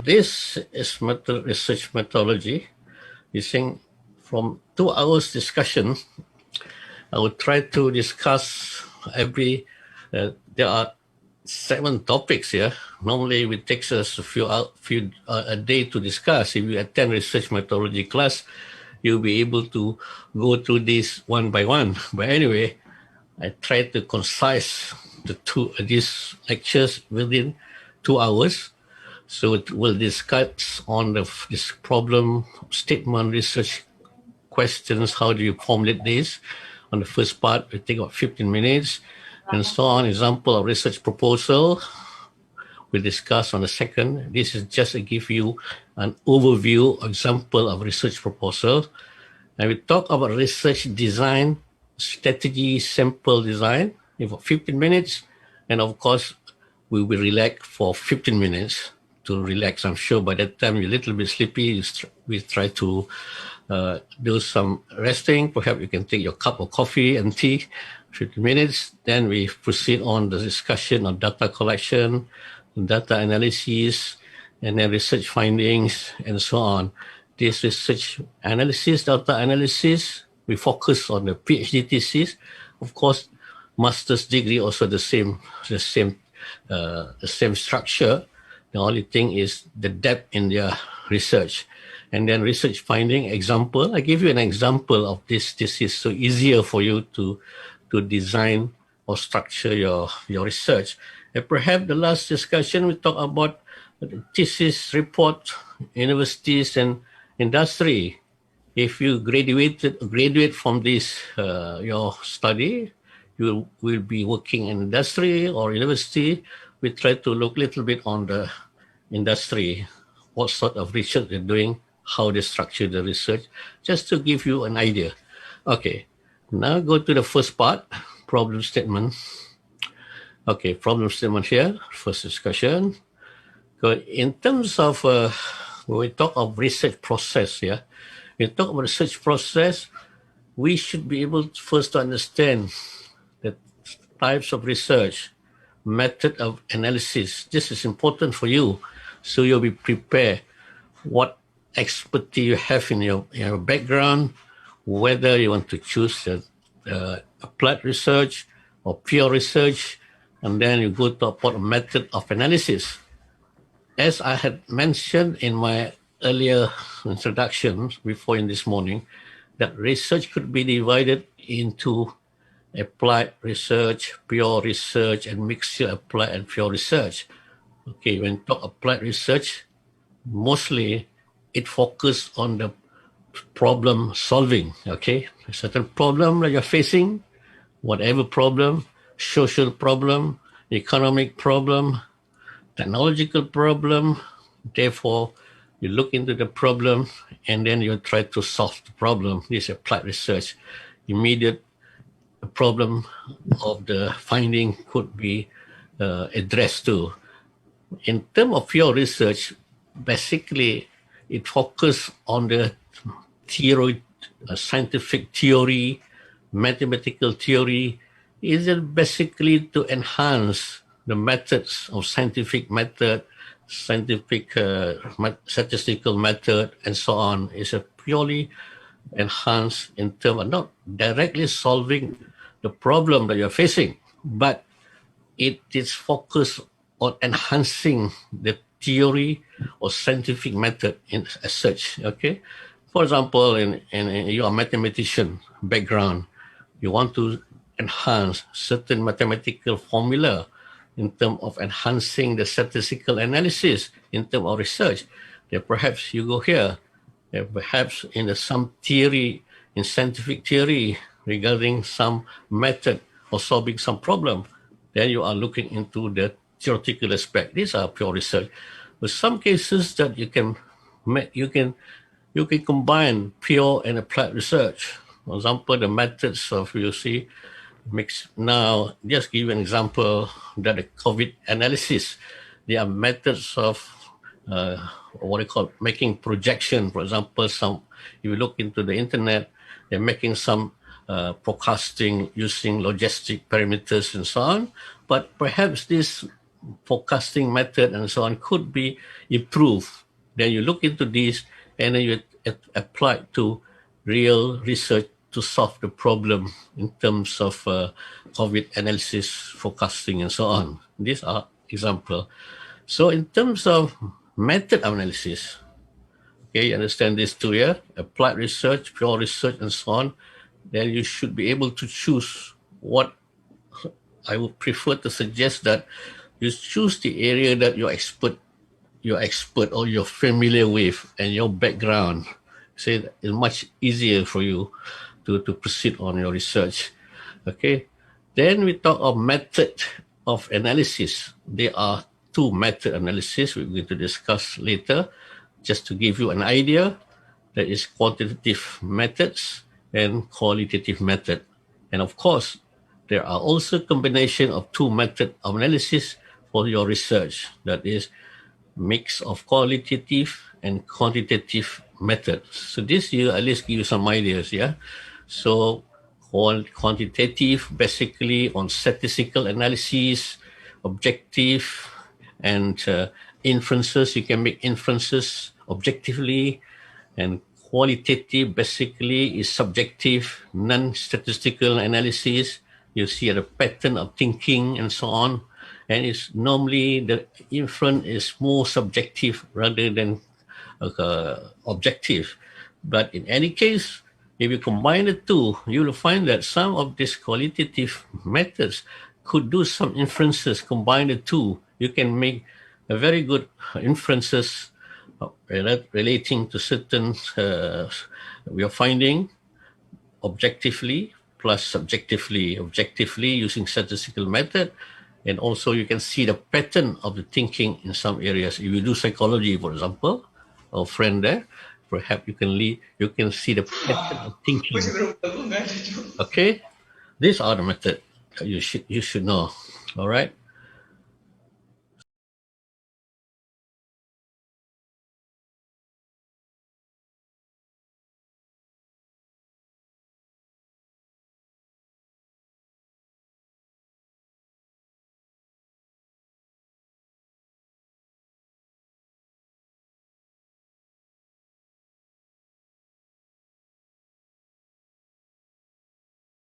this is research methodology. Using from 2 hours discussion, I will try to discuss there are 7 topics here. Normally it takes us a day to discuss. If you attend research methodology class, you'll be able to go through this one by one. But anyway, I try to concise these lectures within 2 hours. So it will discuss on this problem statement research questions. How do you formulate this? On the first part, we take about 15 minutes, and so on. Example of research proposal, we discuss on the second. This is just to give you an overview example of research proposal. And we talk about research design, strategy, sample design in 15 minutes. And of course, we will relax for 15 minutes to relax. I'm sure by that time you're a little bit sleepy. We try to do some resting. Perhaps you can take your cup of coffee and tea, 15 minutes. Then we proceed on the discussion of data collection, data analysis, and then research findings, and so on. This research analysis, data analysis, we focus on the PhD thesis. Of course, master's degree also the same structure. The only thing is the depth in their research. And then research finding example. I give you an example of this thesis, so easier for you to design or structure your research. And perhaps the last discussion, we talk about the thesis report, universities and industry. If you graduate from this your study, you will be working in industry or university. We try to look a little bit on the industry, what sort of research they're doing, how they structure the research, just to give you an idea. Okay, now go to the first part, problem statement. Okay, problem statement here, first discussion. So in terms of, when we talk of research process here, when we talk about research process, we should be able first to understand the types of research, method of analysis. This is important for you, so you'll be prepared what expertise you have in your background, whether you want to choose applied research or pure research, and then you go to a method of analysis. As I had mentioned in my earlier introductions before in this morning, that research could be divided into applied research, pure research, and mixture applied and pure research. Okay, when talk applied research, mostly it focuses on the problem solving. Okay, a certain problem that you're facing, whatever problem, social problem, economic problem, technological problem. Therefore, you look into the problem and then you try to solve the problem. This is applied research. Immediate problem of the finding could be addressed too. In terms of pure research, basically it focuses on the theory, scientific theory, mathematical theory. Is it basically to enhance the methods of scientific method, scientific statistical method, and so on? Is a purely enhanced in terms of not directly solving the problem that you're facing, but it is focused on enhancing the theory or scientific method as such. Okay, for example, in your mathematician background, you want to enhance certain mathematical formula in terms of enhancing the statistical analysis in terms of research. Then perhaps you go here. Perhaps in some theory, in scientific theory regarding some method of solving some problem, then you are looking into the theoretical aspect. These are pure research. But some cases that you can combine pure and applied research. For example, the methods of now. Just give you an example that the COVID analysis. There are methods of what they call making projection. For example, if you look into the internet, they're making some forecasting using logistic parameters and so on. But perhaps this forecasting method and so on could be improved. Then you look into this and then you apply to real research to solve the problem in terms of COVID analysis, forecasting, and so on. These are example. So in terms of method analysis, okay, you understand this too, yeah? Applied research, pure research, and so on. Then you should be able to choose what I would prefer to suggest that you choose the area that you're expert or you're familiar with and your background. Say that it's much easier for you to proceed on your research. Okay. Then we talk of method of analysis. There are two method analysis we're going to discuss later. Just to give you an idea, there is quantitative methods and qualitative method. And of course, there are also combination of two method of analysis for your research. That is mix of qualitative and quantitative methods. So this year, at least give you some ideas, yeah? So quantitative, basically on statistical analysis, objective, and inferences. You can make inferences objectively, and qualitative basically is subjective, non-statistical analysis. You see the pattern of thinking and so on. And it's normally the inference is more subjective rather than objective. But in any case, if you combine the two, you will find that some of these qualitative methods could do some inferences, combine the two. You can make a very good inferences relating to certain we are finding objectively plus subjectively. Objectively using statistical method, and also you can see the pattern of the thinking in some areas. If you do psychology, for example, our friend there, perhaps you can see the pattern of thinking. Okay, these are the method that you should know. All right.